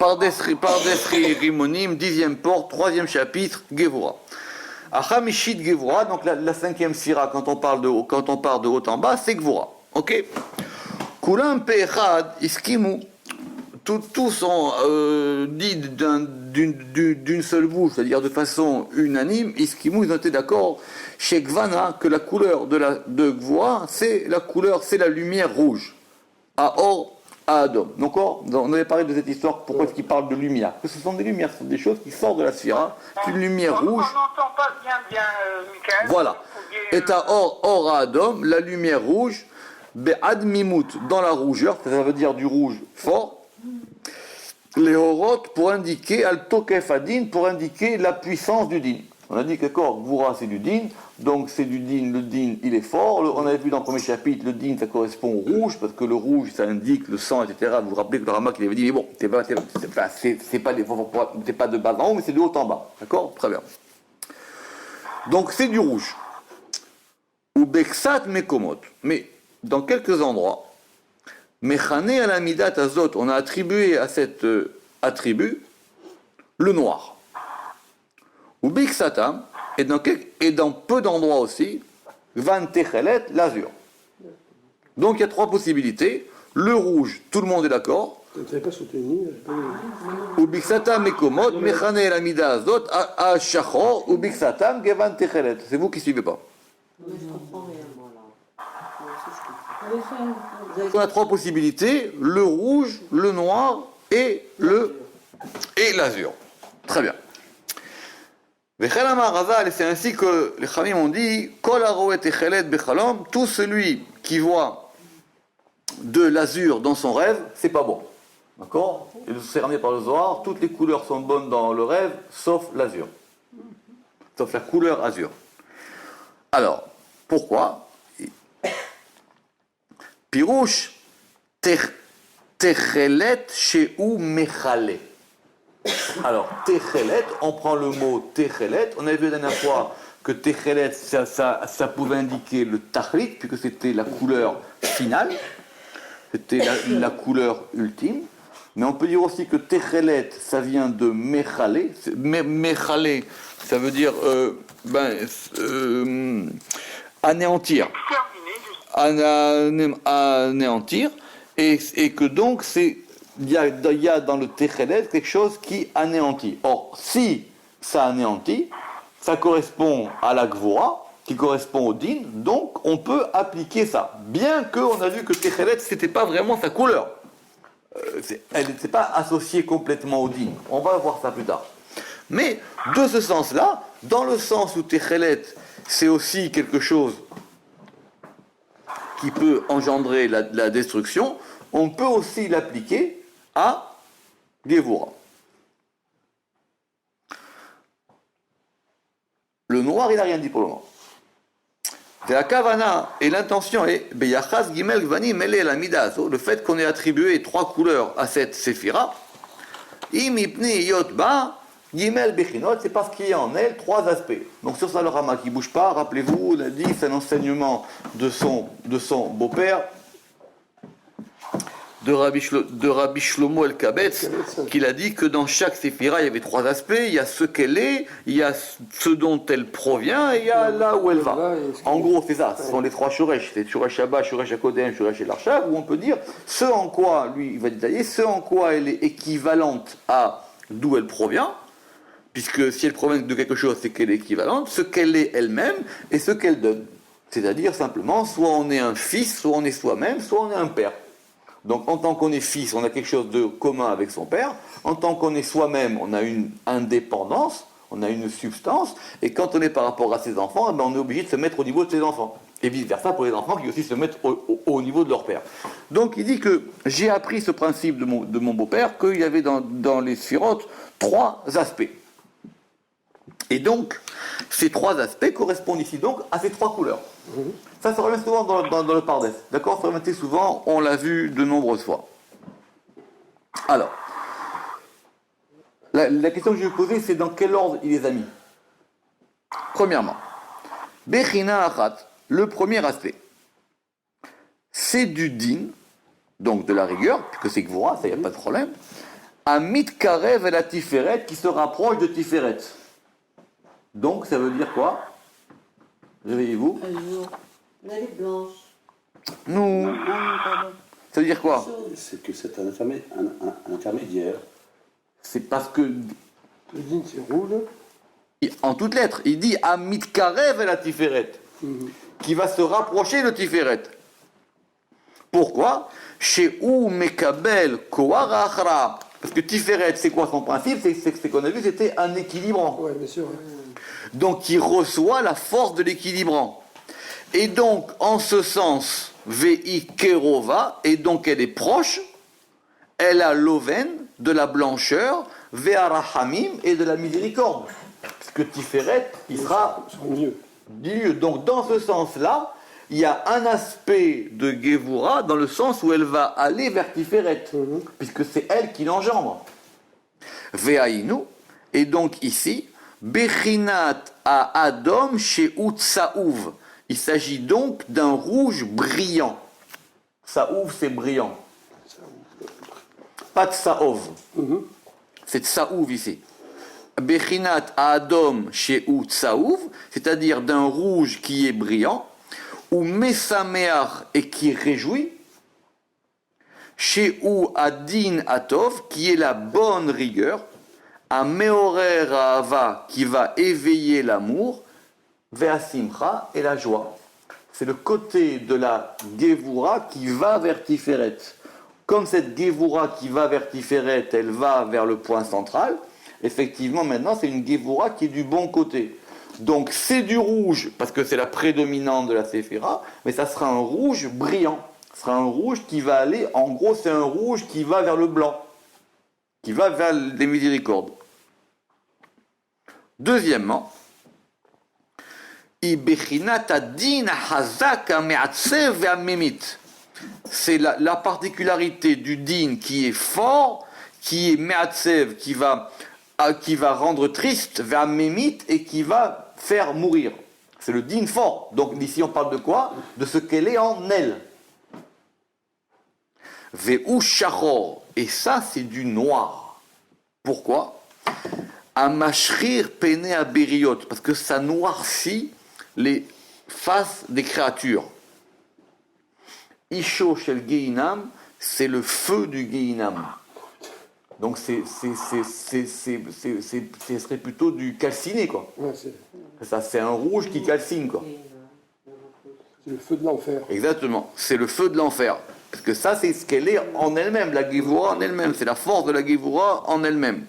Pardesri Rimonim, 10e porte, 3e chapitre, Gevura. Achamishit Gevura, donc la 5e sira, quand on part de haut en bas, c'est Gevura. Ok? Kulam Pechad, Iskimu. Tous sont dits d'une seule bouche, c'est-à-dire de façon unanime. Iskimu, ils ont été d'accord chez Gvana que la couleur de Gvura, c'est la lumière rouge. À or, à Adom. Donc, on avait parlé de cette histoire, pourquoi est-ce qu'il parle de lumière? Parce que ce sont des lumières, ce sont des choses qui sortent de la sphira. C'est une lumière rouge. On n'entend pas bien, Michael. Voilà. Et à or, à Adom, la lumière rouge, Be'ad Mimout, dans la rougeur, ça veut dire du rouge fort. Les horot pour indiquer al-tokef adin, pour indiquer la puissance du din. On a dit que Gvura c'est du din, donc c'est du din, le din il est fort. On avait vu dans le premier chapitre, le din ça correspond au rouge, parce que le rouge ça indique le sang, etc. Vous vous rappelez que le Ramak il avait dit, mais bon, c'est pas de bas en haut, mais c'est de haut en bas. D'accord? Très bien. Donc c'est du rouge. Ou beksat mekomot. Mais dans quelques endroits, Mechane à la midat azot, on a attribué à cet attribut le noir. Ou biksatam, et dans peu d'endroits aussi, van techelet, l'azur. Donc il y a trois possibilités. Le rouge, tout le monde est d'accord. Vous n'avez pas soutenu. Ou biksatam mekomot, mechane à la midat azot, à shachor, ou biksatam, gevan techelet. C'est vous qui suivez pas. Je comprends rien, moi, là. Moi aussi, je comprends. On a trois possibilités, le rouge, le noir et l'azur. Très bien. C'est ainsi que les Khamim ont dit, tout celui qui voit de l'azur dans son rêve, c'est pas bon. D'accord? Et c'est ramené par le Zohar, toutes les couleurs sont bonnes dans le rêve, sauf l'azur. Sauf la couleur azur. Alors, pourquoi? Pirouche, techelet chez ou mechale. Alors, techelet, on prend le mot techelet. On avait vu la dernière fois que techelet, ça pouvait indiquer le tachlit, puisque c'était la couleur finale, c'était la couleur ultime. Mais on peut dire aussi que techelet, ça vient de mechale. Mechale, ça veut dire anéantir. Anéantir, et que donc il y a dans le Techelet quelque chose qui anéantit. Or, si ça anéantit, ça correspond à la Gvura, qui correspond au din, donc on peut appliquer ça. Bien qu'on a vu que Techelet, c'était pas vraiment sa couleur. Elle n'était pas associée complètement au din. On va voir ça plus tard. Mais, de ce sens-là, dans le sens où Techelet, c'est aussi quelque chose qui peut engendrer la destruction, on peut aussi l'appliquer à Gevura. Le noir, il n'a rien dit pour le moment. La kavana, et l'intention est Beyachas Gimel Gvani Mele la Midazo, le fait qu'on ait attribué trois couleurs à cette séphira, Imipni Yotba, Gimel Bechinot, c'est parce qu'il y a en elle trois aspects. Donc sur ça, le Rama qui ne bouge pas, rappelez-vous, on a dit, c'est un enseignement de son beau-père, de Rabbi Shlomo El-Kabetz, qu'il a dit que dans chaque séphira, il y avait trois aspects. Il y a ce qu'elle est, il y a ce dont elle provient, et il y a là où elle va. En gros, c'est ça, ce sont les trois Shoresh. C'est Shoresh Abba, Shoresh Akodem, Shoresh El-Arshav, où on peut dire ce en quoi, lui, il va détailler, ce en quoi elle est équivalente à d'où elle provient, puisque si elle provient de quelque chose, c'est qu'elle est équivalente, ce qu'elle est elle-même, et ce qu'elle donne. C'est-à-dire simplement, soit on est un fils, soit on est soi-même, soit on est un père. Donc en tant qu'on est fils, on a quelque chose de commun avec son père. En tant qu'on est soi-même, on a une indépendance, on a une substance. Et quand on est par rapport à ses enfants, on est obligé de se mettre au niveau de ses enfants. Et vice-versa pour les enfants qui aussi se mettent au niveau de leur père. Donc il dit que j'ai appris ce principe de mon beau-père, qu'il y avait dans les sphirotes trois aspects. Et donc, ces trois aspects correspondent ici donc à ces trois couleurs. Ça se revient souvent dans le Pardes. D'accord? Ça revient souvent, on l'a vu de nombreuses fois. Alors, la question que je vais vous poser, c'est dans quel ordre il les a mis? Premièrement, Bechina Achat, le premier aspect, c'est du din, donc de la rigueur, puisque c'est Gvura, ça y a pas de problème. Amit Karev et la Tiferet qui se rapproche de Tiferet. Donc ça veut dire quoi? Réveillez-vous. Un jour. Elle est blanche. Nous. Pardon. Ça veut dire quoi? C'est que c'est un intermédiaire. C'est parce que, Le din, c'est rouge. en toutes lettres, il dit Amit Karev et la Tiferet, qui va se rapprocher de Tiferet. Pourquoi? Chez ou Mekabel Koar Achra. Parce que Tiferet, c'est quoi son principe? C'est qu'on a vu, c'était un équilibrant. Ouais, bien sûr. Donc il reçoit la force de l'équilibrant. Et donc, en ce sens, Vei Kerova, et donc elle est proche, elle a l'oven, de la blancheur, Ve'arahamim, et de la miséricorde. Parce que Tiferet, il sera C'est mieux. du lieu. Donc dans ce sens-là, il y a un aspect de Gevura dans le sens où elle va aller vers Tiferet, puisque c'est elle qui l'engendre. Ve'ainu, et donc ici, Bechinat à Adom chez Utsaouv. Il s'agit donc d'un rouge brillant. Saouv, c'est brillant. Pas de Saov. C'est de Saouv ici. Bechinat à Adom chez Utsaouv, c'est-à-dire d'un rouge qui est brillant, ou Mesameach et qui réjouit, chez ou Adin Atov, qui est la bonne rigueur, à Meorer Ahava, qui va éveiller l'amour, Ve'asimcha et la joie. C'est le côté de la Gevura qui va vers Tiferet. Comme cette Gevura qui va vers Tiferet, elle va vers le point central, effectivement maintenant c'est une Gevura qui est du bon côté. Donc c'est du rouge, parce que c'est la prédominante de la Séphira, mais ça sera un rouge brillant. Ce sera un rouge qui va aller, en gros c'est un rouge qui va vers le blanc, qui va vers les miséricordes. Deuxièmement, c'est la particularité du din qui est fort, qui est me'atsev, qui va rendre triste, ve'amemit, et qui va faire mourir. C'est le din fort. Donc ici on parle de quoi? De ce qu'elle est en elle. Ve'u shachor, et ça c'est du noir. Pourquoi? Amashrir pene aberiot, parce que ça noircit les faces des créatures. Isho shel Geinam, c'est le feu du Geinam. Donc ce serait plutôt du calciné, quoi. Ouais, Ça, c'est un rouge qui calcine, quoi. c'est le feu de l'enfer. Exactement, c'est le feu de l'enfer. Parce que ça, c'est ce qu'elle est en elle-même, la Gevura en elle-même. C'est la force de la Gevura en elle-même.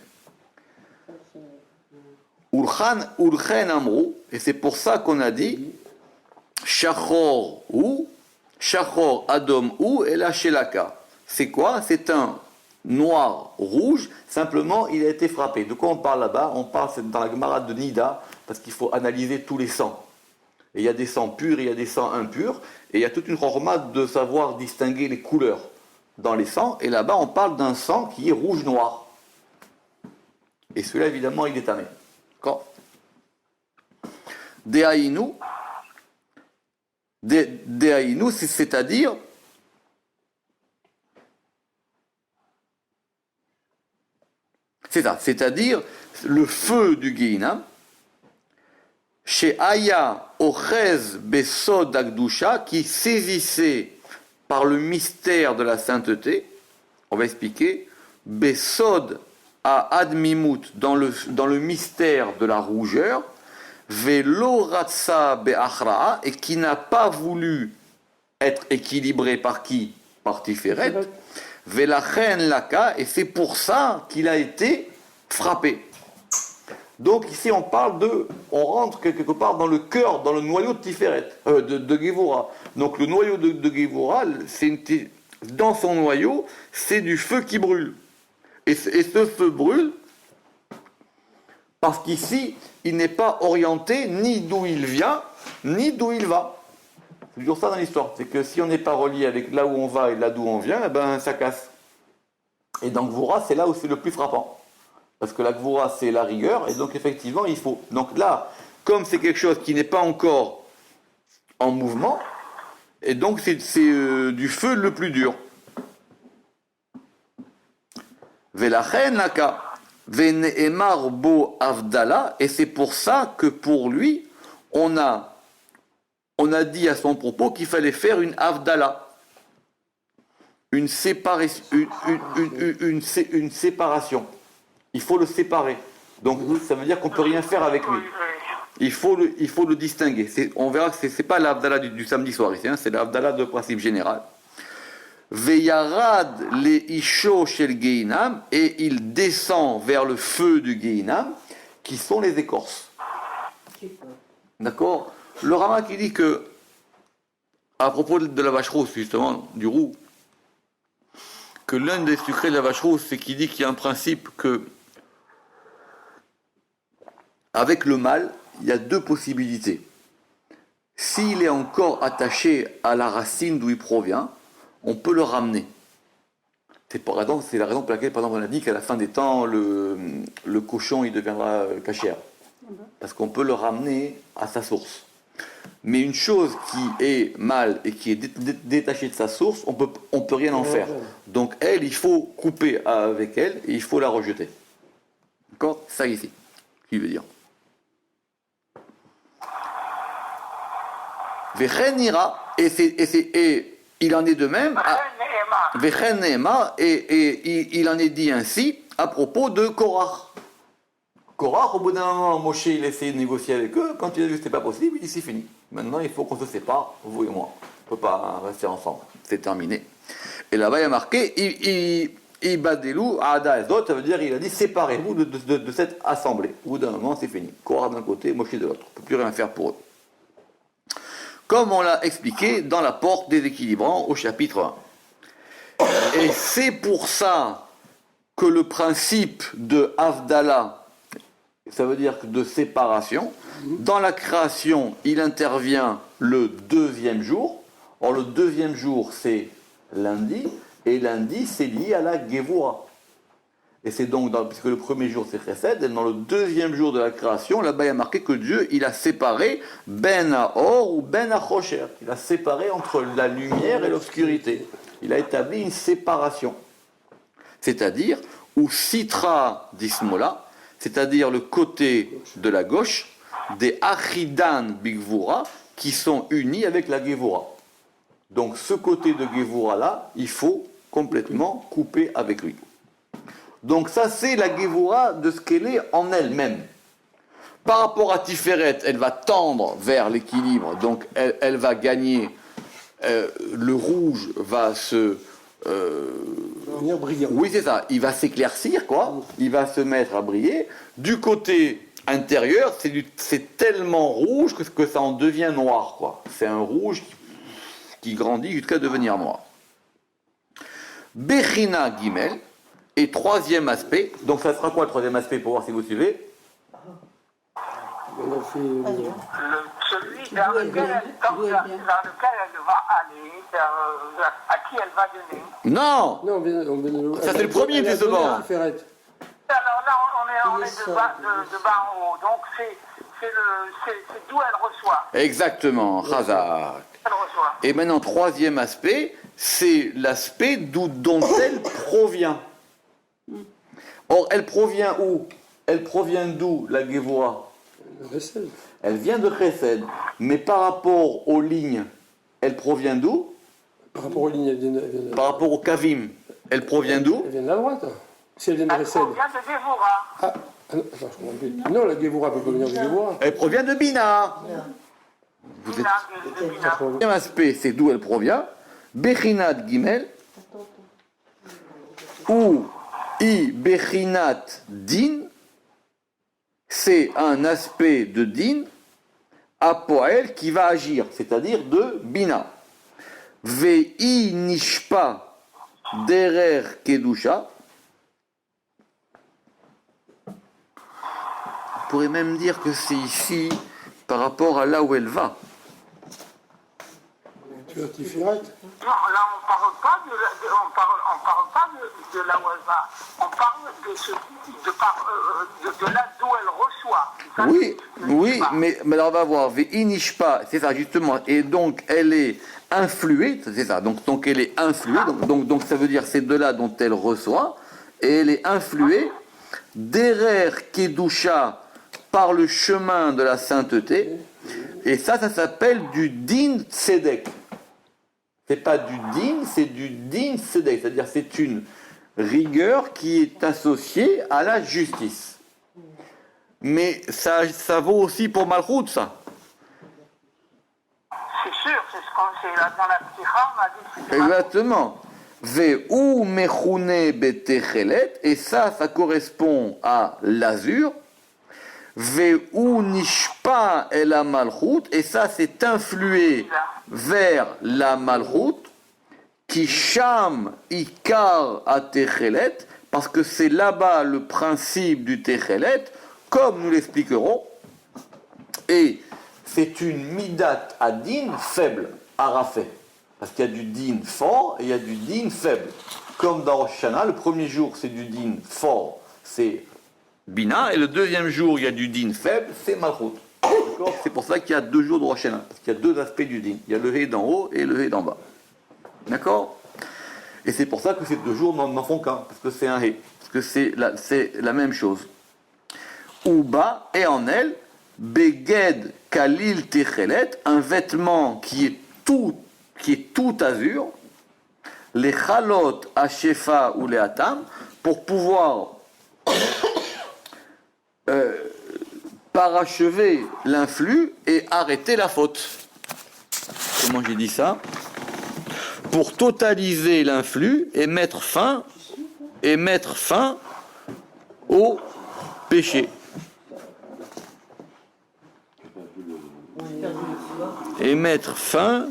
Ulchen Amrou, et c'est pour ça qu'on a dit Shachor ou Shachor Adom ou et la Shelaka. C'est quoi? C'est un noir rouge, simplement il a été frappé. De quoi on parle là-bas? On parle dans la Gemara de Nida, parce qu'il faut analyser tous les sangs. Et il y a des sangs purs et il y a des sangs impurs, et il y a toute une chorma de savoir distinguer les couleurs dans les sangs, et là-bas on parle d'un sang qui est rouge-noir. Et celui-là évidemment il est tamé. D'accord? Dehaïnou, c'est-à-dire c'est ça, c'est-à-dire le feu du Guéinam, chez Aya Ochez Besod Agdusha, qui saisissait par le mystère de la sainteté, on va expliquer, Besod à Admimut, dans le mystère de la rougeur, Velo Ratsa Beachraa, et qui n'a pas voulu être équilibré par qui? Par Tiferet. Velachen Laka, et c'est pour ça qu'il a été frappé. Donc ici on rentre quelque part dans le cœur, dans le noyau de Tiferet, de Gevura. Donc le noyau de Gevura, dans son noyau, c'est du feu qui brûle. Et ce feu brûle parce qu'ici, il n'est pas orienté ni d'où il vient, ni d'où il va. C'est toujours ça dans l'histoire. C'est que si on n'est pas relié avec là où on va et là d'où on vient, eh ben, ça casse. Et dans Gvura, c'est là où c'est le plus frappant. Parce que la Gvura, c'est la rigueur, et donc effectivement, il faut... Donc là, comme c'est quelque chose qui n'est pas encore en mouvement, et donc c'est du feu le plus dur. Velachen laka. Veneemar bo avdala. Et c'est pour ça que pour lui, on a dit à son propos qu'il fallait faire une avdala. Une séparation. Une séparation. Il faut le séparer. Donc ça veut dire qu'on ne peut rien faire avec lui. Il faut le distinguer. On verra que ce n'est pas l'Avdallah du samedi soir ici, hein, c'est l'Avdallah de principe général. Veyarad le isho shel Geinam, et il descend vers le feu du Geinam, qui sont les écorces. D'accord. Le Rama qui dit que, à propos de la vache rousse, justement, du roux, que l'un des secrets de la vache rousse, c'est qu'il dit qu'il y a un principe que, avec le mâle, il y a deux possibilités. S'il est encore attaché à la racine d'où il provient, on peut le ramener. C'est la raison pour laquelle, par exemple, on a dit qu'à la fin des temps, le cochon, il deviendra cachère. Parce qu'on peut le ramener à sa source. Mais une chose qui est mâle et qui est détachée de sa source, on peut rien en faire. Donc elle, il faut couper avec elle et il faut la rejeter. D'accord ? Ça ici, qui veut dire. Vechen ira, et il en est de même. Vechen neema, et il en est dit ainsi à propos de Korach. Korach, au bout d'un moment, Moshe, il essayé de négocier avec eux. Quand il a vu que ce n'était pas possible, il dit c'est fini. Maintenant, il faut qu'on se sépare, vous et moi. On ne peut pas rester ensemble. C'est terminé. Et là-bas, il y a marqué Ibadelu Ada Ezot, ça veut dire il a dit séparez-vous de cette assemblée. Au bout d'un moment, c'est fini. Korach d'un côté, Moshe de l'autre. On ne peut plus rien faire pour eux. Comme on l'a expliqué dans la porte des équilibrants au chapitre 1. Et c'est pour ça que le principe de Avdallah, ça veut dire de séparation, dans la création, il intervient le deuxième jour. Or, le deuxième jour, c'est lundi, et lundi, c'est lié à la Gevura. Et c'est donc, puisque le premier jour c'est Chesed, et dans le deuxième jour de la création, là-bas il y a marqué que Dieu, il a séparé Ben Haor ou Ben Achosher. Il a séparé entre la lumière et l'obscurité. Il a établi une séparation. C'est-à-dire, ou Sitra d'Ismola, c'est-à-dire le côté de la gauche, des Achidan Bigvura, qui sont unis avec la Gevura. Donc ce côté de Gevura-là, il faut complètement couper avec lui. Donc ça, c'est la Gevura de ce qu'elle est en elle-même. Par rapport à Tiferet, elle va tendre vers l'équilibre, donc elle va gagner, le rouge va se... Devenir brillant. Oui, c'est ça, il va s'éclaircir, quoi, il va se mettre à briller. Du côté intérieur, c'est tellement rouge que ça en devient noir, quoi. C'est un rouge qui grandit jusqu'à devenir noir. Bechina Gimel. Et troisième aspect, donc ça sera quoi le troisième aspect pour voir si vous suivez? On a fait, Celui dans lequel elle va aller, à qui elle va donner. Non, non, ça c'est le premier des secondes. Alors là, on est de bas en haut, donc c'est d'où elle reçoit. Exactement, Chazak. Elle reçoit. Et maintenant, troisième aspect, c'est l'aspect dont elle provient. Or, elle provient où? Elle provient d'où, la Gevura? Elle vient de Chesed. Mais par rapport aux lignes, elle provient d'où? Par rapport aux lignes, elle vient de... Par rapport au Kavim, elle provient d'où? Elle vient de la droite. Si elle vient de Elle Chesed. provient de Gevura. Ah, non, attends, je comprends plus. Non, la Gevura peut pas venir de Gevura. Elle provient de Bina. Vous êtes... Le deuxième aspect, c'est d'où elle provient. Bechinat Gimel. Ou I Bechinat Din. C'est un aspect de Din à Poel qui va agir, c'est-à-dire de Bina. Vei Nishpa Derer Kedusha. On pourrait même dire que c'est ici par rapport à là où elle va. Tu as Tiferet. Non, là, on parle pas de là où elle va. On parle de là d'où elle reçoit. Ça, Oui, mais alors on va voir. Ve'inishpa, c'est ça justement. Et donc elle est influée, c'est ça. Donc elle est influée. Donc ça veut dire c'est de là dont elle reçoit. et elle est influée derer kedusha par le chemin de la sainteté, et ça s'appelle du din tzedek. C'est pas du din, c'est du din tzedek, c'est-à-dire c'est une rigueur qui est associée à la justice. Mais ça vaut aussi pour Malchut, ça. C'est sûr, c'est ce qu'on sait là dans la pticha, on a dit que c'est Exactement. Ve'u mechune betechelet, et ça correspond à l'azur. Ve'u nishpa el malchut, et ça c'est influé vers la malchut, qui sham ikar a techelet, parce que c'est là-bas le principe du techelet, comme nous l'expliquerons, et c'est une midat adin faible, arafé. Parce qu'il y a du din fort et il y a du din faible. Comme dans Rosh Hashanah, le premier jour c'est du din fort, c'est Bina, et le deuxième jour il y a du din faible, c'est Malchut. D'accord ? C'est pour ça qu'il y a 2 jours de Rosh Hashanah, parce qu'il y a 2 aspects du din. Il y a le hé d'en haut et le hé d'en bas. D'accord ? Et c'est pour ça que ces 2 jours n'en font qu'un, parce que c'est un hé, parce que c'est la même chose. Uba, et en elle, Beged Kalil Techelet, un vêtement qui est tout azur, les chalot à shefa ou les atam, pour pouvoir parachever l'influx et arrêter la faute. Comment j'ai dit ça ? Pour totaliser l'influx et mettre fin au péché. Et mettre fin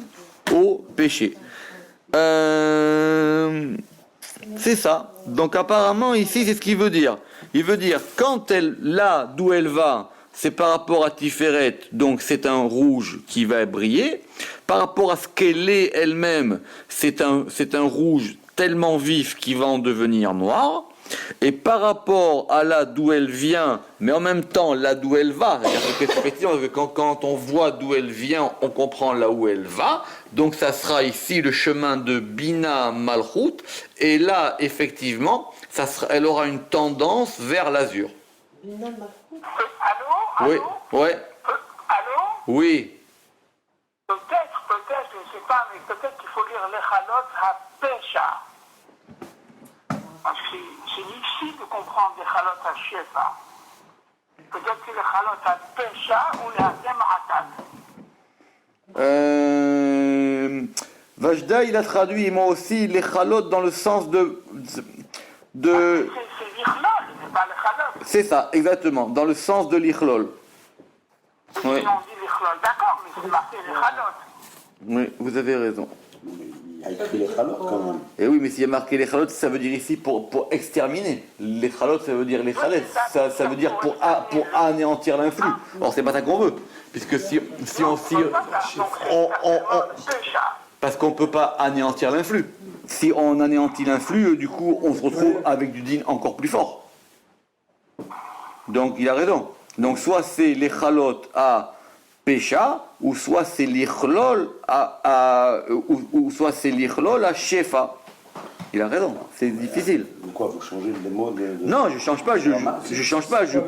au péché. C'est ça. Donc apparemment ici c'est ce qu'il veut dire. Il veut dire quand elle là d'où elle va, c'est par rapport à Tiferet, donc c'est un rouge qui va briller. Par rapport à ce qu'elle est elle-même, c'est un rouge tellement vif qu'il va en devenir noir. Et par rapport à là d'où elle vient, mais en même temps là d'où elle va, c'est-à-dire que effectivement, quand on voit d'où elle vient, on comprend là où elle va. Donc ça sera ici le chemin de Bina Malchut, et là effectivement, elle aura une tendance vers l'azur. Allô? Oui, ouais. Allô? Oui. Peut-être, je ne sais pas, mais peut-être qu'il faut lire l'Echalot HaPesha. Parce que c'est difficile de comprendre l'Echalot HaShefa. Peut-être que l'Echalot HaPesha ou l'Atem Atat. Vajda, il a traduit, moi aussi, les chalot dans le sens de... C'est l'Ichlol, c'est pas l'Echalot. C'est ça, exactement, dans le sens de l'ichlol. Si on dit l'Ichlol, d'accord, mais c'est marqué l'Echalot. Oui, vous avez raison. Il a écrit les chalot quand même. Et oui, mais s'il y a marqué les chalot, ça veut dire ici pour exterminer. Les chalot, ça veut dire les chalets. Ça veut dire pour anéantir l'influx. Or, c'est pas ça qu'on veut. Puisque si on parce qu'on ne peut pas anéantir l'influx. Si on anéantit l'influx, du coup, on se retrouve avec du din encore plus fort. Donc, il a raison. Donc, soit c'est les chalot à pécha, ou soit c'est l'ichlol ou soit c'est l'ichlol à shefa. Il a raison, c'est difficile. Quoi, vous changez les mots Non, je change pas, je change pas, je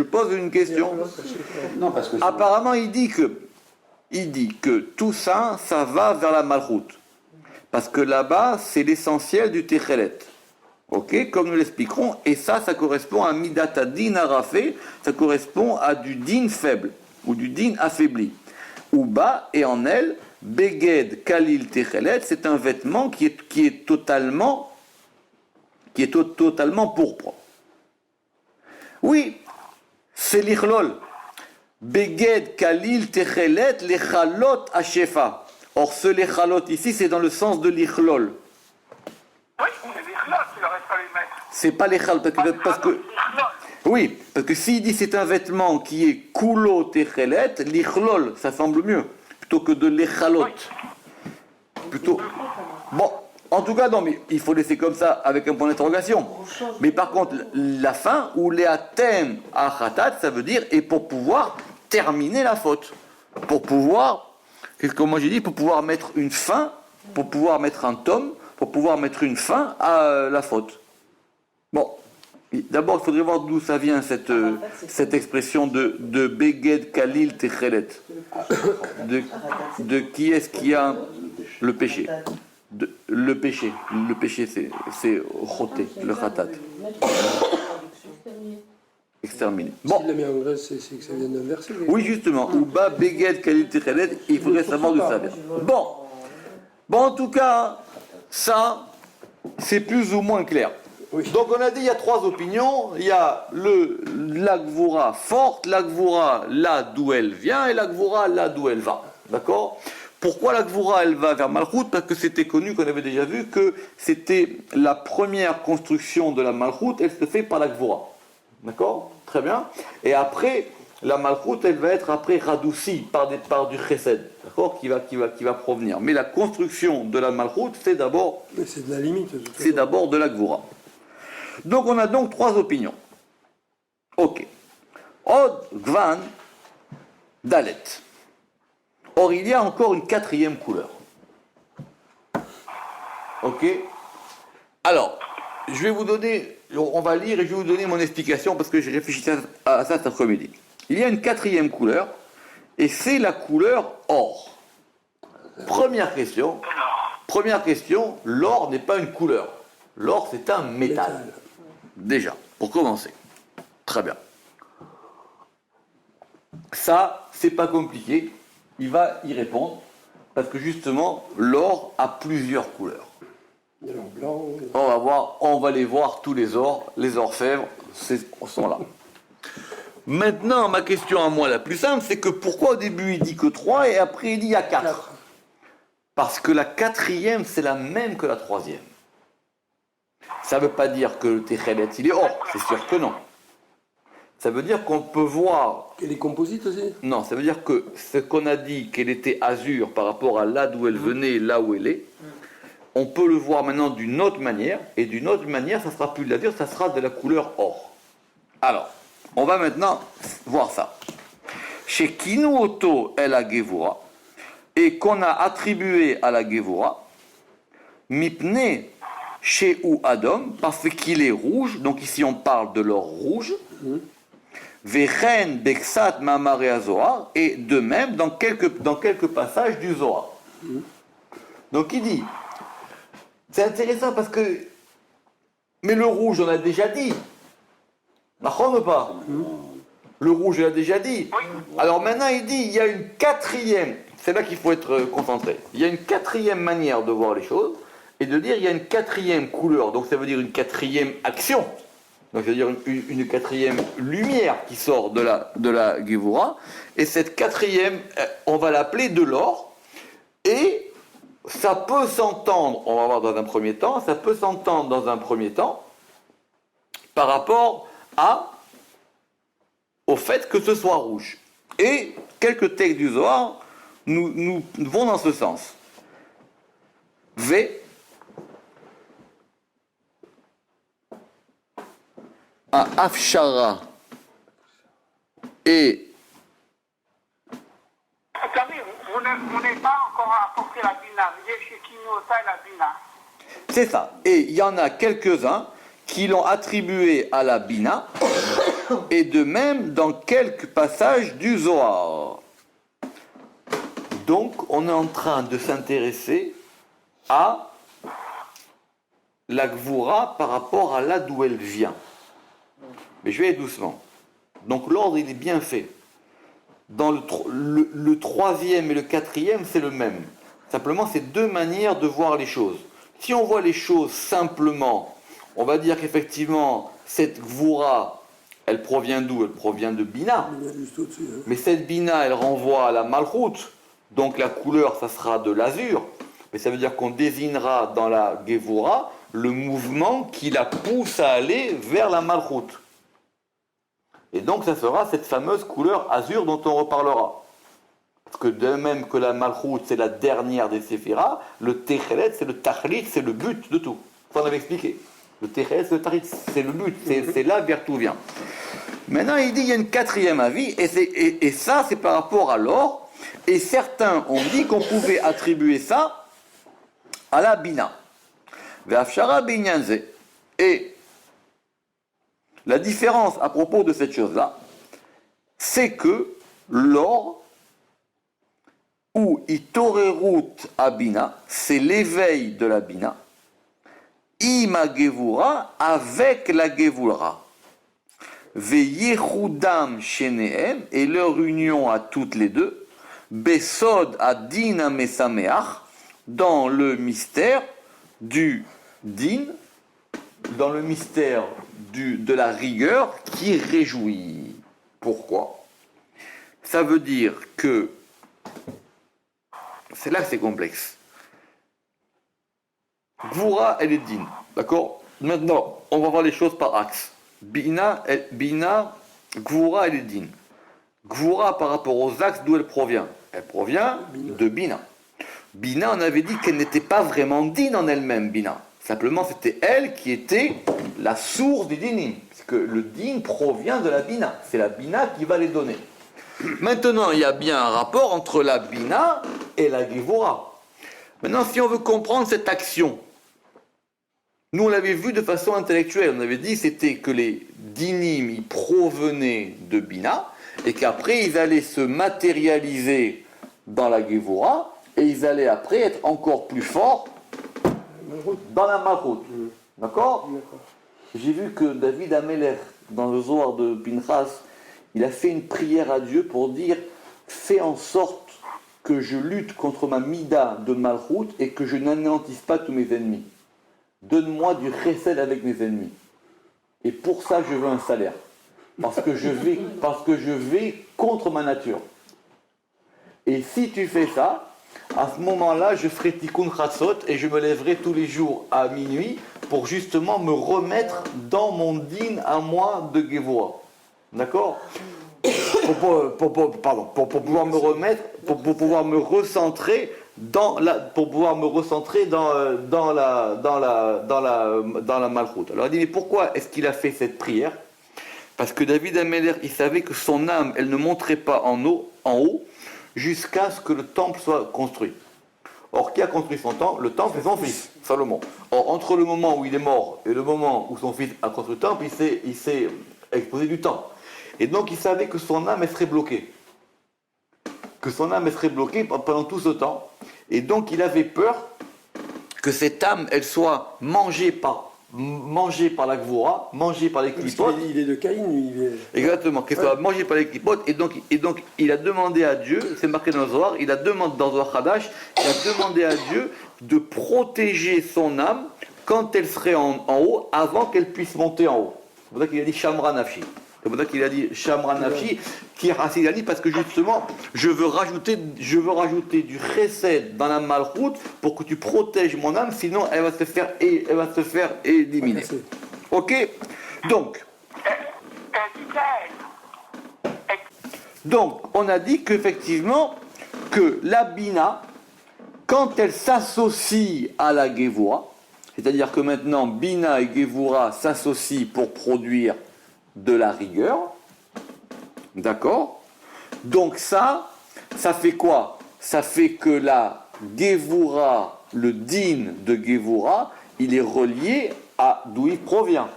pose une question. Non, parce que Apparemment, il dit que tout ça, ça va vers la malchut. Parce que là-bas, c'est l'essentiel du techelet. Ok, comme nous l'expliquerons, et ça correspond à midata din arafé, ça correspond à du din faible, ou du din affaibli. Uba, et en elle, beged kalil techelet, c'est un vêtement qui est totalement pourpre. Oui, c'est l'ichlol. Beged kalil techelet lechalot ashefa. Or, ce lechalot ici, c'est dans le sens de l'ichlol. Oui, c'est l'Ichlol qu'il aurait fallu mettre. C'est pas lechalot, parce que oui, parce que s'il dit c'est un vêtement qui est kulo techelet, l'ichlol, ça semble mieux, plutôt que de l'echalot. Plutôt. Bon, en tout cas, non, mais il faut laisser comme ça avec un point d'interrogation. Mais par contre, la fin, ou leatem achatat, ça veut dire, et pour pouvoir terminer la faute. Pour pouvoir, comment j'ai dit, pour pouvoir mettre une fin, pour pouvoir mettre un tome, pour pouvoir mettre une fin à la faute. Bon, d'abord, il faudrait voir d'où ça vient cette expression de Beged Kalil Techelet. De qui est-ce qui a le péché? Le péché. Le péché, c'est choté, le khatat. Exterminé. Bon. S'il l'a mis en Grèce, c'est que ça vient d'un verset. Oui, justement. Uba Beged Kalil Techelet, il faudrait savoir d'où ça vient. Bon, en tout cas, ça, c'est plus ou moins clair. Oui. Donc on a dit il y a trois opinions, il y a la Gvura forte, la Gvura là d'où elle vient et la Gvura là d'où elle va. D'accord? Pourquoi la Gvura elle va vers Malchut? Parce que c'était connu, qu'on avait déjà vu, que c'était la première construction de la Malchut, elle se fait par la Gvura. D'accord? Très bien. Et après, la Malchut elle va être après radoucie par du Chesed, d'accord? Qui va provenir. Mais la construction de la Malchut, c'est d'abord... Mais c'est de la limite. C'est d'abord de la Gvura. Donc on a donc trois opinions. Ok. Od, Gvan, Dalet. Or il y a encore une quatrième couleur. Ok. Alors, je vais vous donner, on va lire et je vais vous donner mon explication parce que j'ai réfléchi à ça cet après-midi. Il y a une quatrième couleur et c'est la couleur or. Première question, l'or n'est pas une couleur. L'or c'est un métal. Déjà, pour commencer. Très bien. Ça, c'est pas compliqué. Il va y répondre. Parce que justement, l'or a plusieurs couleurs. Il y a l'or blanc. On va les voir tous les orfèvres, sont là. Maintenant, ma question à moi la plus simple, c'est que pourquoi au début il dit que 3 et après il dit il y a 4? Parce que la quatrième, c'est la même que la troisième. Ça ne veut pas dire que le Techelet, il est or, c'est sûr que non. Ça veut dire qu'on peut voir... Et les composites aussi? Non, ça veut dire que ce qu'on a dit qu'elle était azur par rapport à là d'où elle venait, là où elle est, on peut le voir maintenant d'une autre manière, et d'une autre manière, ça ne sera plus de l'azur, ça sera de la couleur or. Alors, on va maintenant voir ça. Chez Kinu Oto el la Gevura, et qu'on a attribué à la Gevura, Mipne chez ou Adam, parce qu'il est rouge, donc ici on parle de l'or rouge, Vechen Beksat Mamare Zohar, et de même dans quelques passages du Zohar. Donc il dit, c'est intéressant parce que, mais le rouge on a déjà dit, ou pas? Le rouge on a déjà dit. Alors maintenant il dit, il y a une quatrième, c'est là qu'il faut être concentré, il y a une quatrième manière de voir les choses, et de dire il y a une quatrième couleur, donc ça veut dire une quatrième action, donc ça veut dire une quatrième lumière qui sort de la Gevura, et cette quatrième, on va l'appeler de l'or, et ça peut s'entendre, on va voir dans un premier temps, ça peut s'entendre dans un premier temps par rapport au fait que ce soit rouge. Et quelques textes du Zohar nous vont dans ce sens. V à Afshara et... Attendez, vous n'avez pas encore apporté la bina. Vous dites chez Kinota et la bina. C'est ça. Et il y en a quelques-uns qui l'ont attribué à la bina, et de même dans quelques passages du Zohar. Donc, on est en train de s'intéresser à la Gvura par rapport à là d'où elle vient. Mais je vais aller doucement. Donc l'ordre, il est bien fait. Dans le troisième et le quatrième, c'est le même. Simplement, c'est deux manières de voir les choses. Si on voit les choses simplement, on va dire qu'effectivement, cette Gvura, elle provient d'où? Elle provient de Bina. Mais cette Bina, elle renvoie à la Malchut. Donc la couleur, ça sera de l'azur. Mais ça veut dire qu'on désignera dans la Gevura le mouvement qui la pousse à aller vers la Malchut. Et donc ça sera cette fameuse couleur azur dont on reparlera. Parce que de même que la Malchut, c'est la dernière des Séphiras, le Techelet, c'est le Tachlit, c'est le but de tout. Ça, on avait expliqué. Le Techelet, c'est le Tachlit, c'est le but, c'est là vers tout vient. Maintenant, il dit il y a une quatrième avis, et ça, c'est par rapport à l'or. Et certains ont dit qu'on pouvait attribuer ça à la Bina. Ve'afshara binyanze. Et La différence à propos de cette chose-là, c'est que l'or, ou itorerut abina, c'est l'éveil de la bina, ima gevura, avec la gevura. Veyechudam shenehem, et leur union à toutes les deux, besod adina mesameach, dans le mystère du din, dans le mystère de la rigueur qui réjouit. Pourquoi? Ça veut dire que, c'est là que c'est complexe. Gvura, elle est din, d'accord? Maintenant, on va voir les choses par axe. Bina, Gvura, elle est din. Gvura, par rapport aux axes, d'où elle provient? Elle provient de Bina. Bina, on avait dit qu'elle n'était pas vraiment din en elle-même, Bina. Simplement, c'était elle qui était la source du dinim. Parce que le din provient de la Bina. C'est la Bina qui va les donner. Maintenant, il y a bien un rapport entre la Bina et la Gevura. Maintenant, si on veut comprendre cette action, nous on l'avait vu de façon intellectuelle. On avait dit c'était que les dinim ils provenaient de Bina et qu'après ils allaient se matérialiser dans la Gevura et ils allaient après être encore plus forts dans la Malchut. D'accord? J'ai vu que David Ameler, dans le Zohar de Pinchas, il a fait une prière à Dieu pour dire « Fais en sorte que je lutte contre ma mida de Malchut et que je n'anéantisse pas tous mes ennemis. Donne-moi du chesed avec mes ennemis. Et pour ça, je veux un salaire. Parce que je vais contre ma nature. Et si tu fais ça, à ce moment-là, je ferai tikkun chatzot et je me lèverai tous les jours à minuit pour justement me remettre dans mon din à moi de Gevura. D'accord? Pour pouvoir me remettre, pour pouvoir me recentrer dans la Malchut. Alors il dit mais pourquoi est-ce qu'il a fait cette prière? Parce que David Ameler, il savait que son âme, elle ne monterait pas en haut jusqu'à ce que le temple soit construit. Or, qui a construit son temple? Le temple, c'est son fils, Salomon. Or, entre le moment où il est mort et le moment où son fils a construit le temple, il s'est exposé du temps. Et donc, il savait que son âme, elle serait bloquée. Que son âme, elle serait bloquée pendant tout ce temps. Et donc, il avait peur que cette âme, elle soit mangée par la Gvura, mangée par les clipotes. Il est de Caïn, lui. Exactement, qu'elle soit mangée par les clipotes. Et donc, il a demandé à Dieu, c'est marqué dans le Zohar, il a demandé dans le Zohar Hadash, il a demandé à Dieu de protéger son âme quand elle serait en haut, avant qu'elle puisse monter en haut. C'est pour ça qu'il a dit Shamra Nafshi. C'est pour ça qu'il a dit Shamra Nafshi, qui est Hassidani, parce que justement, je veux rajouter du chesed dans la Malchut pour que tu protèges mon âme, sinon elle va se faire éliminer. Ok? Donc, on a dit qu'effectivement, que la Bina, quand elle s'associe à la Gevura, c'est-à-dire que maintenant Bina et Gevura s'associent pour produire de la rigueur, d'accord? Donc ça fait quoi? Ça fait que la Gevura, le din de Gevura, il est relié à d'où il provient.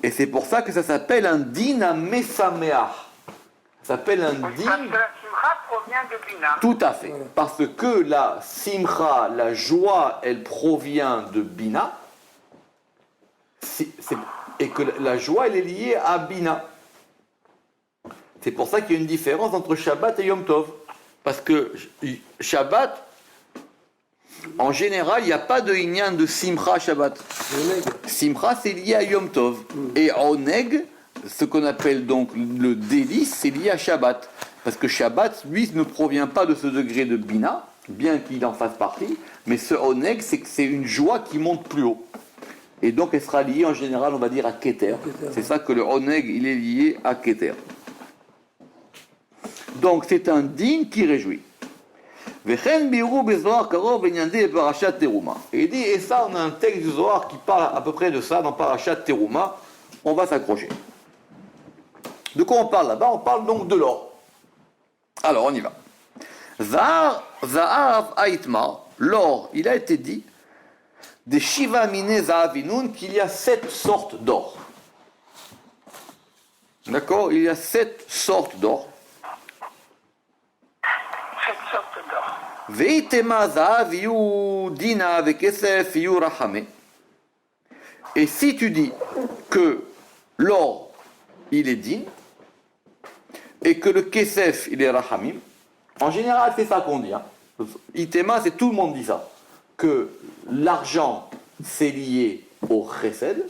Et c'est pour ça que ça s'appelle un din à Mesameach. Ça s'appelle un din. Parce que la simcha provient de Bina. Tout à fait. Parce que la simcha, la joie, elle provient de Bina. Et que la joie, elle est liée à Bina. C'est pour ça qu'il y a une différence entre Shabbat et Yom Tov. Parce que Shabbat, en général, il n'y a pas de inyan de Simcha Shabbat. Simcha, c'est lié à Yom Tov. Et Oneg, ce qu'on appelle donc le délice, c'est lié à Shabbat. Parce que Shabbat, lui, ne provient pas de ce degré de Bina, bien qu'il en fasse partie, mais ce Oneg, c'est que c'est une joie qui monte plus haut. Et donc, elle sera liée en général, on va dire, à Keter. C'est ça que le Oneg, il est lié à Keter. Donc, c'est un din qui réjouit. Et il dit, et ça, on a un texte du Zohar qui parle à peu près de ça dans Parashat Teruma. On va s'accrocher. De quoi on parle là-bas? On parle donc de l'or. Alors, on y va. Za'av Aitma, l'or, il a été dit, des Shiva Mine Za'avinun, qu'il y a 7 sortes d'or. D'accord? Il y a 7 sortes d'or. Cette sorte d'or. Veitema zahav yu dina vekesef yu rachame. Et si tu dis que l'or, il est din, et que le kesef, il est rachamim, en général, c'est ça qu'on dit. Hein. Itema, c'est tout le monde dit ça. Que l'argent, c'est lié au chesed,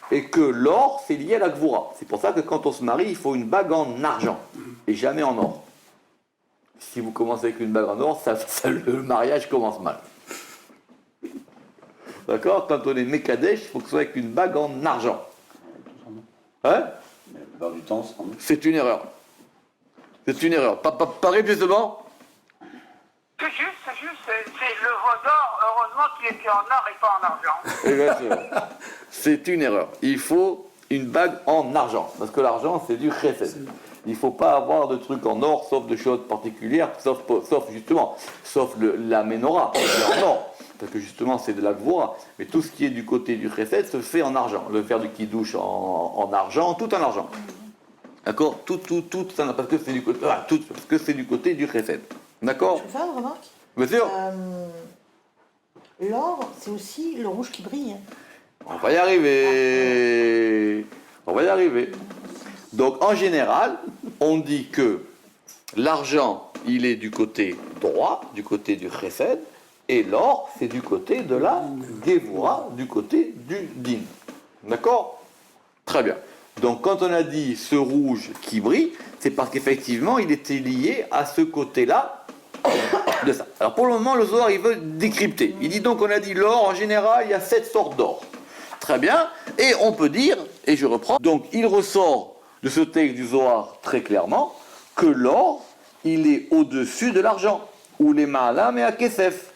et que l'or, c'est lié à la gvura. C'est pour ça que quand on se marie, il faut une bague en argent, et jamais en or. Si vous commencez avec une bague en or, le mariage commence mal. D'accord? Quand on est Mekadesh, il faut que ce soit avec une bague en argent. Hein? Mais la plupart du temps, C'est une erreur. C'est une erreur. Pareil, justement? C'est juste, c'est le veau d'or. Heureusement qu'il était en or et pas en argent. Exactement. C'est une erreur. Il faut une bague en argent. Parce que l'argent, c'est du chesed. Il ne faut pas avoir de trucs en or, sauf de choses particulières, sauf la menorah, c'est en or. Parce que justement, c'est de la gvura. Mais tout ce qui est du côté du chesed se fait en argent. Le faire du kiddush en argent, tout en argent. D'accord? Tout, parce que c'est du côté, parce que c'est du côté du chesed. D'accord? Je peux faire une remarque? Bien sûr. L'or, c'est aussi le rouge qui brille. On va y arriver. On va y arriver. Donc, en général, on dit que l'argent, il est du côté droit, du côté du chesed, et l'or, c'est du côté de la gevura, du côté du din. D'accord? Très bien. Donc, quand on a dit ce rouge qui brille, c'est parce qu'effectivement, il était lié à ce côté-là de ça. Alors, pour le moment, le Zohar, il veut décrypter. Il dit donc, on a dit l'or, en général, il y a 7 sortes d'or. Très bien. Et on peut dire, et je reprends, donc, il ressort de ce texte du Zohar très clairement que l'or, il est au-dessus de l'argent. Ou les ma'alam et à kesef.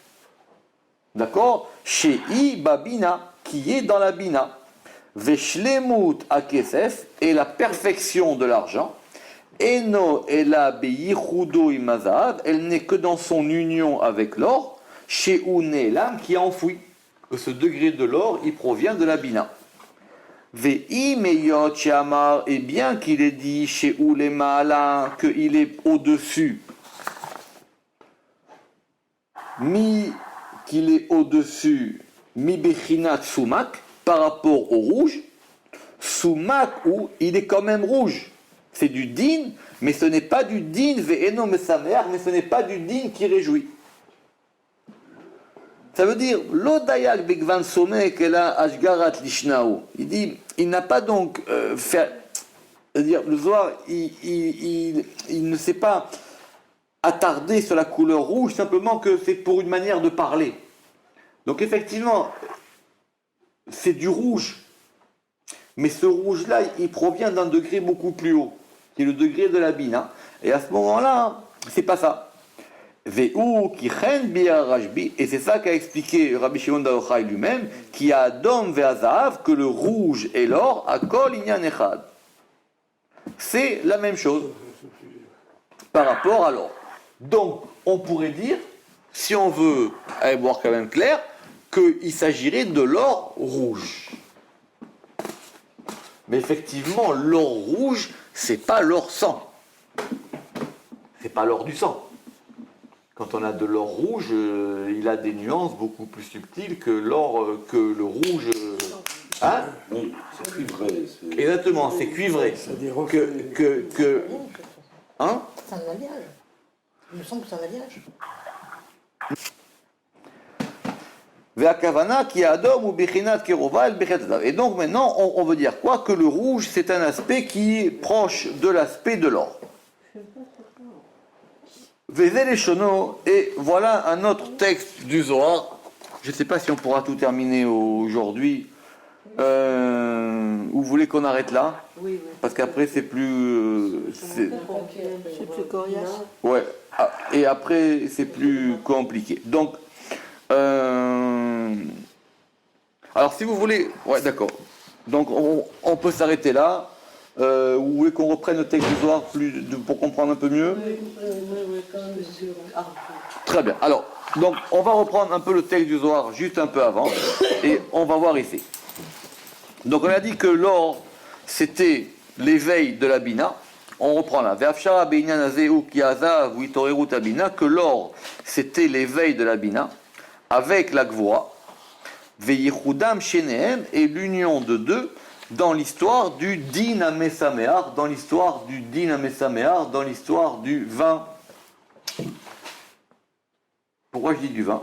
D'accord? Chez babina, qui est dans la bina. Veshlemut à kesef, et la perfection de l'argent. Eno ela beyichudo imazav, elle n'est que dans son union avec l'or. Chez l'âme qui est enfoui. Que ce degré de l'or, il provient de la bina. Ve'i meyot shamar, et bien qu'il ait dit chez Ulema qu'il est au-dessus, qu'il est au-dessus, mi bechinat sumak, par rapport au rouge, sumak où il est quand même rouge. C'est du din, mais ce n'est pas du din ve'eno mesamer, mais ce n'est pas du din qui réjouit. Ça veut dire, l'odayak begvan somek ela ashgarat lishnaou. Il dit, il n'a pas donc fait. C'est-à-dire, le Zohar, il ne s'est pas attardé sur la couleur rouge, simplement que c'est pour une manière de parler. Donc, effectivement, c'est du rouge. Mais ce rouge-là, il provient d'un degré beaucoup plus haut, qui est le degré de la bina. Et à ce moment-là, c'est pas ça. Et c'est ça qu'a expliqué Rabbi Shimon bar Yochai lui-même, qui a Adom ve'azahav, que le rouge et l'or, à kol inyan echad. C'est la même chose par rapport à l'or. Donc, on pourrait dire, si on veut aller voir quand même clair, qu'il s'agirait de l'or rouge. Mais effectivement, l'or rouge, c'est pas l'or sang. C'est pas l'or du sang. Quand on a de l'or rouge, il a des nuances beaucoup plus subtiles que l'or, que le rouge. Hein? oui, c'est cuivré. Exactement, c'est cuivré. Ça dit Hein? C'est un alliage. Il me semble que c'est un alliage. Et donc maintenant, on veut dire quoi? Que le rouge, c'est un aspect qui est proche de l'aspect de l'or. Et voilà un autre texte du Zohar. Je ne sais pas si on pourra tout terminer aujourd'hui. Vous voulez qu'on arrête là? Oui, oui. Parce qu'après, c'est plus... C'est plus coriace. Ouais. Et après, c'est plus compliqué. Donc, alors si vous voulez... Ouais, d'accord. Donc, on peut s'arrêter là. Vous voulez qu'on reprenne le texte du Zohar pour comprendre un peu mieux? Très bien. Alors, donc, on va reprendre un peu le texte du Zohar juste un peu avant, et on va voir ici. Donc, on a dit que l'or, c'était l'éveil de la Bina. On reprend là. Ve'afshara be'inyan hazeu ki hazav ou itoreru tabina, que l'or, c'était l'éveil de la Bina, avec la Gvura. Ve'yichudam shenehem, et l'union de deux, dans l'histoire du din amesamear, dans l'histoire du din amesamear, dans l'histoire du vin. Pourquoi je dis du vin?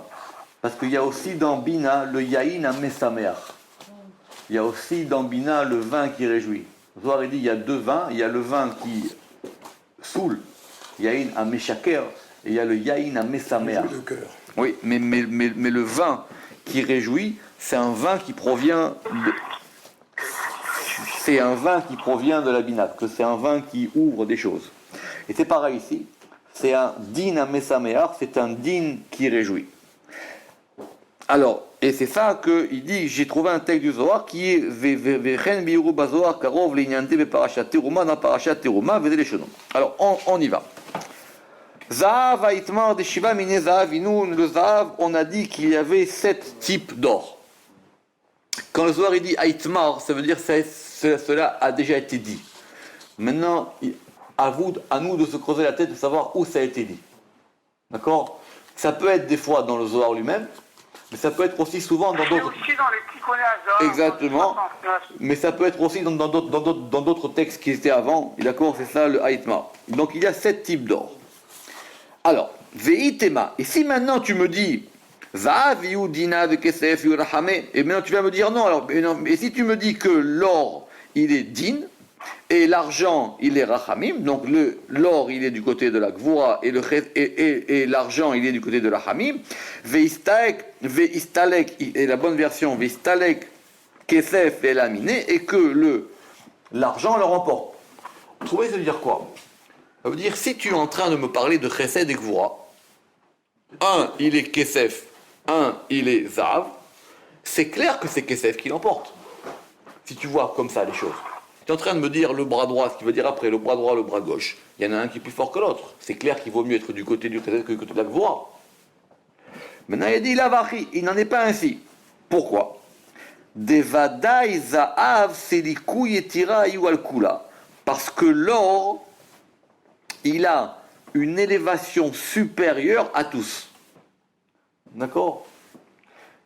Parce qu'il y a aussi dans Bina le yaïn amesamear. Il y a aussi dans Bina le vin qui réjouit. Zohar dit il y a deux vins, il y a le vin qui saoule, yaïn ameshaker, et il y a le yaïn amesamear. Le cœur. Oui, mais le vin qui réjouit, c'est un vin qui provient de... C'est un vin qui provient de la Bina, que c'est un vin qui ouvre des choses. Et c'est pareil ici, c'est un din amesamear, c'est un din qui réjouit. Alors, et c'est ça qu'il dit, j'ai trouvé un texte du Zohar qui est Vechen biuru bazohar karov l'inyante beparashat teruma dans parashat teruma veze les chenons. Alors, on y va. Zahav haitmar de shiva mine zahav inu, le zahav, on a dit qu'il y avait 7 types d'or. Quand le Zohar il dit haitmar, ça veut dire que cela a déjà été dit. Maintenant, à nous de se creuser la tête de savoir où ça a été dit. D'accord? Ça peut être des fois dans le Zohar lui-même, mais ça peut être aussi souvent dans d'autres... aussi dans les Tikkuné Hazor. Exactement. Mais ça peut être aussi dans d'autres textes qui étaient avant. Et d'accord, c'est ça le haïtma. Donc il y a 7 types d'or. Alors, veitema. Et si maintenant tu me dis Zahav yu dina de kesef yu rahame, et maintenant tu vas me dire non. Alors, et si tu me dis que l'or il est din et l'argent il est rachamim, donc l'or il est du côté de la gvura et l'argent il est du côté de la rachamim, veistalek, et la bonne version veistalek kesef et laminé, et que l'argent le remporte. Vous trouvez ça veut dire quoi? Ça veut dire si tu es en train de me parler de chesed et gvura, un il est kesef, un il est zav, c'est clair que c'est kesef qui l'emporte. Si tu vois comme ça les choses. Tu es en train de me dire le bras droit, ce qui veut dire après le bras droit, le bras gauche. Il y en a un qui est plus fort que l'autre. C'est clair qu'il vaut mieux être du côté du chesed que du côté de la gvura. Maintenant il dit l'avachi, il n'en est pas ainsi. Pourquoi? Devadai za'av selikou yetira ayu al kula. Parce que l'or, il a une élévation supérieure à tous. D'accord?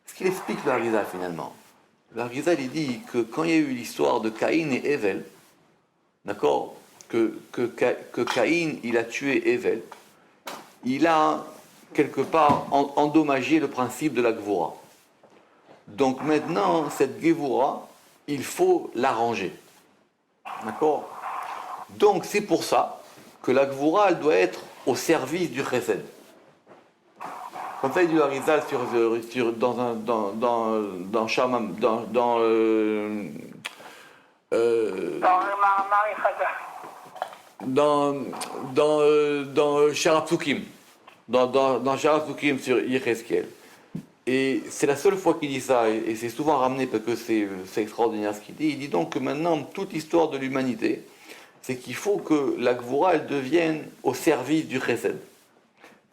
Ce qu'il explique le Harizal finalement. Le Harizal il dit que quand il y a eu l'histoire de Caïn et Evel, d'accord, que Caïn il a tué Evel, il a quelque part endommagé le principe de la Gvura. Donc maintenant, cette Gvura, il faut l'arranger. D'accord? Donc c'est pour ça que la Gvura, elle doit être au service du Chesed. Comme ça, il dit le Harizal dans Shamam, dans Sharab Psukim, dans Sharab Psukim sur Yechezkel. Et c'est la seule fois qu'il dit ça, et c'est souvent ramené parce que c'est extraordinaire ce qu'il dit. Il dit donc que maintenant, toute l'histoire de l'humanité, c'est qu'il faut que la Gvura, elle devienne au service du Chesed.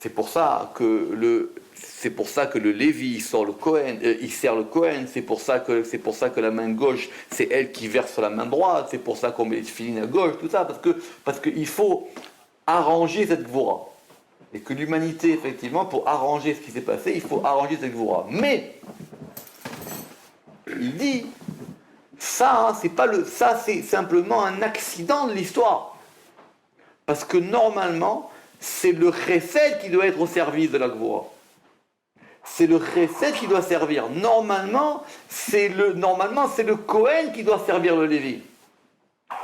C'est pour ça que le Lévi sort le Kohen, il sert le Kohen. C'est pour ça que la main gauche, c'est elle qui verse sur la main droite. C'est pour ça qu'on met les filines à gauche, tout ça, parce qu'il faut arranger cette Gvura. Et que l'humanité, effectivement, pour arranger ce qui s'est passé, il faut arranger cette Gvura. Mais il dit, ça, c'est simplement un accident de l'histoire, parce que normalement, c'est le chesed qui doit être au service de la Gvura. C'est le chesed qui doit servir. Normalement, c'est le Kohen qui doit servir le Lévi.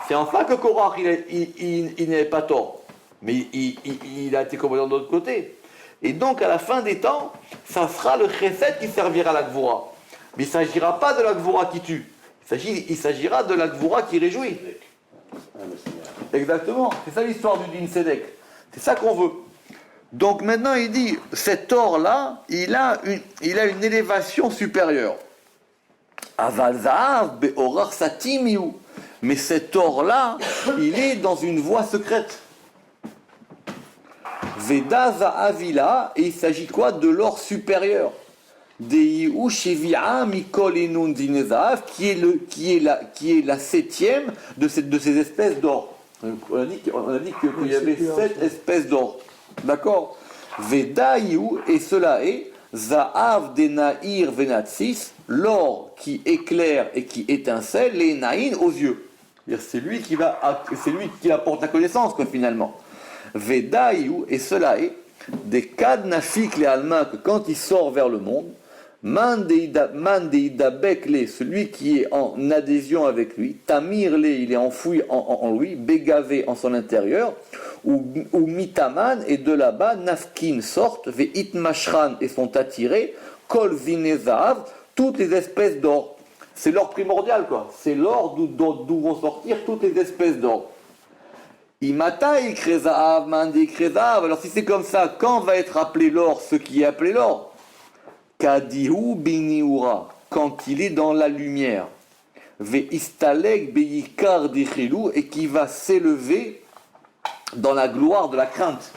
C'est en ça que Korach, il n'avait pas tort. Mais il a été commandant de l'autre côté. Et donc, à la fin des temps, ça sera le chesed qui servira la Gvura. Mais il ne s'agira pas de la Gvura qui tue. Il s'agira de la Gvura qui réjouit. Exactement. C'est ça l'histoire du Din Sedek. C'est ça qu'on veut. Donc maintenant il dit, cet or-là, il a une élévation supérieure. Aval Zahav be'orar satimiu. Mais cet or-là, il est dans une voie secrète. Veda Zahavila, et il s'agit quoi? De l'or supérieur. Deiu Shivia Mikol Enun Dinezav, qui est la septième de ces espèces d'or. On a dit qu'il y avait 7 espèces d'or. D'accord? Vedaiu, et cela est Zaav Denaïr Venatsis, l'or qui éclaire et qui étincelle les naïn aux yeux. C'est lui qui apporte la connaissance, quoi, finalement. Vedaiu, et cela est des kadnafik les alma, que quand il sort vers le monde, Mandeidabekle, celui qui est en adhésion avec lui, Tamirle, il est enfoui en lui, Begavé en son intérieur, ou Mitaman, et de là-bas, Nafkin sortent, Veitmashran, et sont attirés, Kol Vinezav, toutes les espèces d'or. C'est l'or primordial, quoi. C'est l'or d'où vont sortir toutes les espèces d'or. Imata Ikrezav, Mande Ikrezav. Alors si c'est comme ça, quand va être appelé l'or, ce qui est appelé l'or? Kadihu biniura, quand il est dans la lumière. Veistalek beyikar dichilou, et qui va s'élever dans la gloire de la crainte.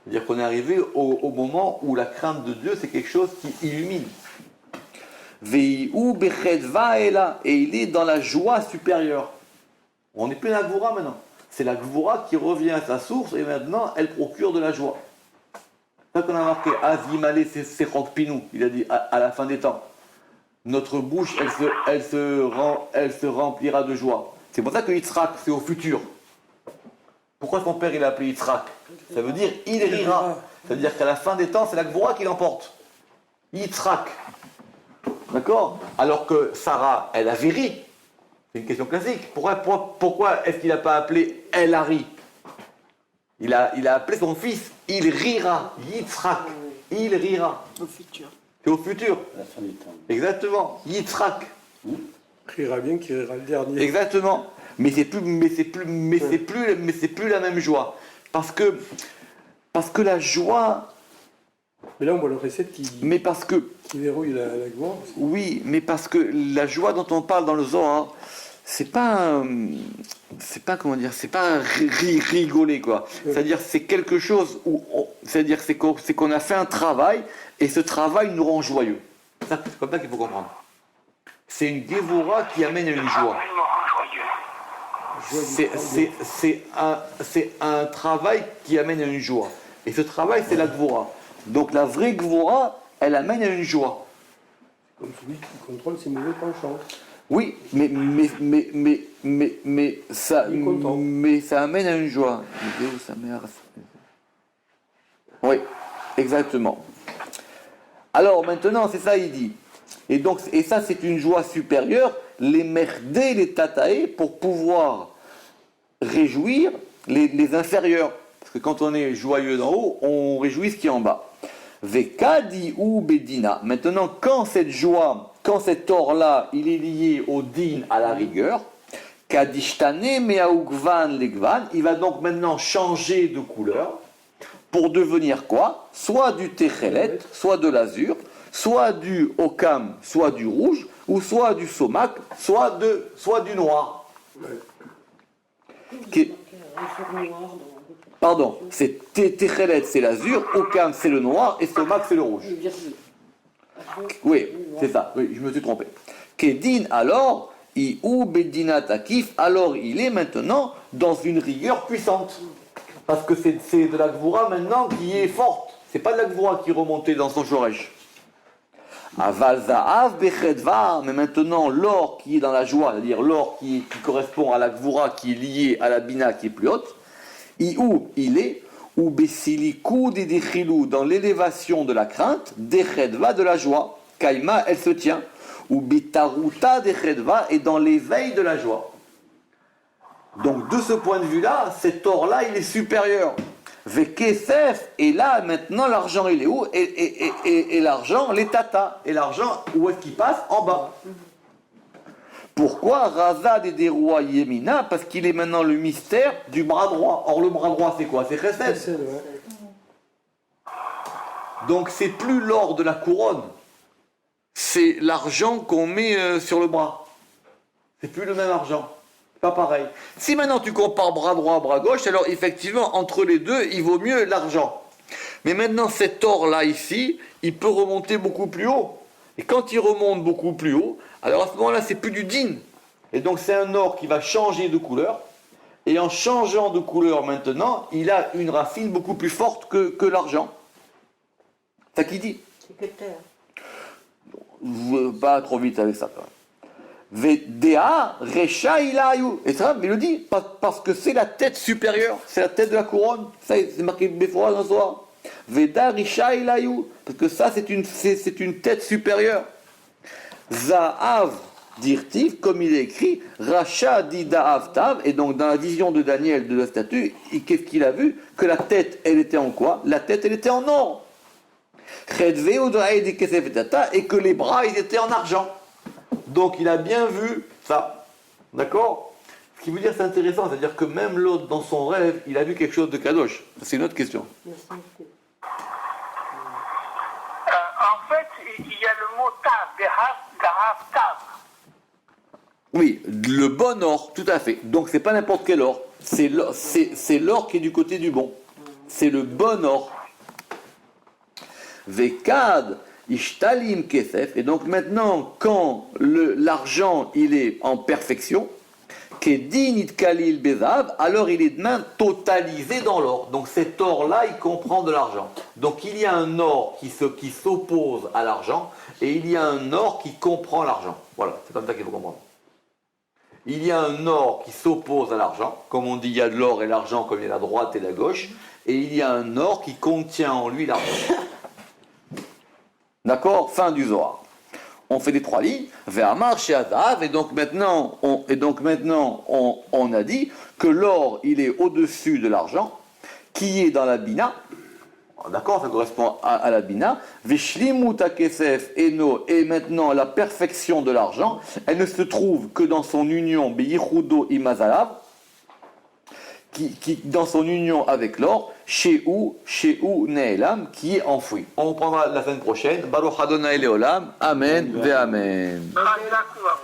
C'est-à-dire qu'on est arrivé au moment où la crainte de Dieu, c'est quelque chose qui illumine. Veihu bechedva ela, et il est dans la joie supérieure. On n'est plus dans la Gvoura maintenant. C'est la Gvoura qui revient à sa source, et maintenant, elle procure de la joie. C'est ça qu'on a marqué, Azimale c'est Pinou, il a dit à la fin des temps. Notre bouche, elle se remplira de joie. C'est pour ça que Yitzhak, c'est au futur. Pourquoi son père il a appelé Yitzhak? Ça veut dire il rira. Ça veut dire qu'à la fin des temps, c'est la Gvoura qui l'emporte. Yitzhak. D'accord? Alors que Sarah, elle avait ri. C'est une question classique. Pourquoi est-ce qu'il n'a pas appelé El Hari? Il a appelé son fils, il rira, Yitzhak, il rira. Au futur. C'est au futur. À la fin du temps. Exactement, Yitzhak. Rira bien qu'il rira le dernier. Exactement. Mais c'est plus la même joie. Parce que la joie. Mais là, on voit le recette qui verrouille la gloire. Oui, mais parce que la joie dont on parle dans le Zohar, c'est pas rigoler, quoi. C'est-à-dire c'est quelque chose c'est qu'on a fait un travail et ce travail nous rend joyeux. C'est comme ça qu'il faut comprendre. C'est une Gévora qui amène à une joie. C'est un travail qui amène à une joie. Et ce travail, c'est la Gvora. Donc la vraie Gvora, elle amène à une joie. Comme celui qui contrôle ses mauvais penchants. Oui, mais ça amène à une joie. Oui, exactement. Alors maintenant, c'est ça, il dit. Et ça, c'est une joie supérieure, les merdés, les tataé, pour pouvoir réjouir les inférieurs. Parce que quand on est joyeux d'en haut, on réjouit ce qui est en bas. Vekadi ou bedina. Maintenant, quand cette joie, quand cet or-là, il est lié au din, à la rigueur, kadishtane meaugvan legvan, il va donc maintenant changer de couleur pour devenir quoi? Soit du techelet, soit de l'azur, soit du okam, soit du rouge, ou soit du somak, soit du noir. Pardon, c'est techelet, c'est l'azur, okam, c'est le noir, et somak, c'est le rouge. Oui, c'est ça, oui, je me suis trompé. Kedin, alors, ou bedinat akif, alors il est maintenant dans une rigueur puissante. Parce que c'est de la Gvoura maintenant qui est forte. C'est pas de la Gvoura qui est remontée dans son Shoresh. Aval za'av bechedva, mais maintenant l'or qui est dans la joie, c'est-à-dire l'or qui correspond à la Gvoura qui est liée à la Bina qui est plus haute, il est, ou besilikou dechilou, dans l'élévation de la crainte, dechedva de la joie. Kaima, elle se tient. Ou betaruta dechedva, et dans l'éveil de la joie. Donc de ce point de vue-là, cet or-là, il est supérieur. Vekesef, et là, maintenant, l'argent, il est où? Et l'argent, les tata. Et l'argent, où est-ce qu'il passe? En bas. Pourquoi? Razad et des rois Yemina, parce qu'il est maintenant le mystère du bras droit. Or, le bras droit, c'est quoi? C'est Chesed. Donc, c'est plus l'or de la couronne. C'est l'argent qu'on met sur le bras. C'est plus le même argent. Pas pareil. Si maintenant tu compares bras droit, bras gauche, alors effectivement, entre les deux, il vaut mieux l'argent. Mais maintenant, cet or-là, ici, il peut remonter beaucoup plus haut. Et quand il remonte beaucoup plus haut, alors à ce moment-là, c'est plus du din. Et donc c'est un or qui va changer de couleur. Et en changeant de couleur maintenant, il a une racine beaucoup plus forte que l'argent. C'est ça qu'il dit. C'est que terre. Pas trop vite avec ça quand même. Vedea, Recha, Ilayu. Et ça, mais il le dit, parce que c'est la tête supérieure, c'est la tête de la couronne. Ça, c'est marqué Befora dans le soir. Veda, Recha, Ilayu. Parce que ça, c'est une tête supérieure. Za'av, dirtiv, comme il est écrit, Racha dit Da'av Tav, et donc dans la vision de Daniel de la statue, qu'est-ce qu'il a vu? Que la tête, elle était en quoi? La tête, elle était en or. Et que les bras, ils étaient en argent. Donc il a bien vu ça. D'accord? Ce qui veut dire c'est intéressant, c'est-à-dire que même l'autre, dans son rêve, il a vu quelque chose de kadosh. C'est une autre question. En fait, il y a le mot tav, Gahav tav. Oui, le bon or, tout à fait. Donc c'est pas n'importe quel or. C'est l'or qui est du côté du bon. C'est le bon or. Vekad ishtalim kesef. Et donc maintenant, quand l'argent il est en perfection, kedin itkalil bezav, alors il est demain totalisé dans l'or. Donc cet or-là, il comprend de l'argent. Donc il y a un or qui s'oppose à l'argent, et il y a un or qui comprend l'argent. Voilà, c'est comme ça qu'il faut comprendre. Il y a un or qui s'oppose à l'argent, comme on dit, il y a de l'or et l'argent, comme il y a la droite et la gauche, et il y a un or qui contient en lui l'argent. D'accord? Fin du Zohar. On fait les trois lignes, Ve'amar she'adav, et donc maintenant on a dit que l'or, il est au-dessus de l'argent, qui est dans la bina. D'accord, ça correspond à la bina. Ve'shlimu takesef eno, et maintenant la perfection de l'argent, elle ne se trouve que dans son union be'ichudo imazalav, qui dans son union avec l'or, Sheu Ne'elam, qui est enfoui. On reprendra la semaine prochaine. Baruch Adonai Leolam. Amen ve Amen. Chazak U'Av.